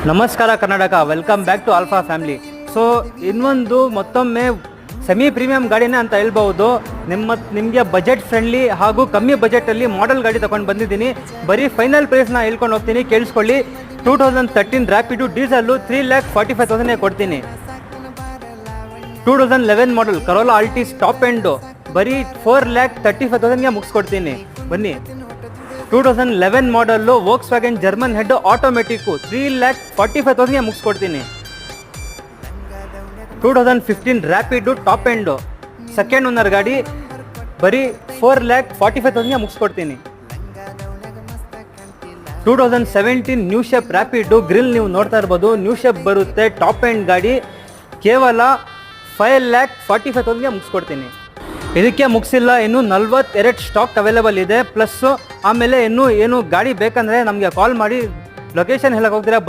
ನಮಸ್ಕಾರ Karnataka, welcome back to Alpha family. So ಇನ್ನೊಂದು ಮತ್ತೊಮ್ಮೆ ಸೆಮಿ ಪ್ರೀಮಿಯಂ ಗಾಡಿನೇ ಅಂತ ಹೇಳ್ಬೋದು. ನಿಮಗೆ ಬಜೆಟ್ ಫ್ರೆಂಡ್ಲಿ ಹಾಗೂ ಕಮ್ಮಿ ಬಜೆಟಲ್ಲಿ ಮಾಡೆಲ್ ಗಾಡಿ ತೊಗೊಂಡು ಬಂದಿದ್ದೀನಿ. ಬರೀ ಫೈನಲ್ ಪ್ರೈಸ್ನ ಹೇಳ್ಕೊಂಡು ಹೋಗ್ತೀನಿ, ಕೇಳಿಸ್ಕೊಳ್ಳಿ. 2013 ರ್ಯಾಪಿಡು ಡೀಸೆಲ್ಲು 3,45,000 ಕೊಡ್ತೀನಿ. 2011 model Corolla Altis top end ಬರೀ 4,35,000 ಮುಗಿಸ್ಕೊಡ್ತೀನಿ. ಬನ್ನಿ. 2011 model Volkswagen German head automatic 3,45,000 ಮುಗಿಸ್ಕೊಡ್ತೀನಿ. 2015 Rapid top end second owner ಗಾಡಿ ಬರೀ 4,45,000 ಮುಗಿಸ್ಕೊಡ್ತೀನಿ. 2017 ನ್ಯೂ ಶೇಪ್ ರ್ಯಾಪಿಡು ಗ್ರಿಲ್ ನೀವು ನೋಡ್ತಾ ಇರ್ಬೋದು, ನ್ಯೂ ಶೇಪ್ ಬರುತ್ತೆ, ಟಾಪ್ ಎಂಡ್ ಗಾಡಿ, ಕೇವಲ 5,45,000 ಮುಗಿಸ್ಕೊಡ್ತೀನಿ. ಇದಕ್ಕೆ ಮುಗಿಸಿಲ್ಲ, ಇನ್ನು 42 ಸ್ಟಾಕ್ ಅವೈಲೇಬಲ್ ಇದೆ. ಪ್ಲಸ್ಸು ಆಮೇಲೆ ಇನ್ನೂ ಏನು ಗಾಡಿ ಬೇಕಂದರೆ ನಮಗೆ ಕಾಲ್ ಮಾಡಿ, ಲೊಕೇಶನ್ ಹೇಳಕ್ಕೆ ಹೋಗ್ತೀರಾ ಬಂದು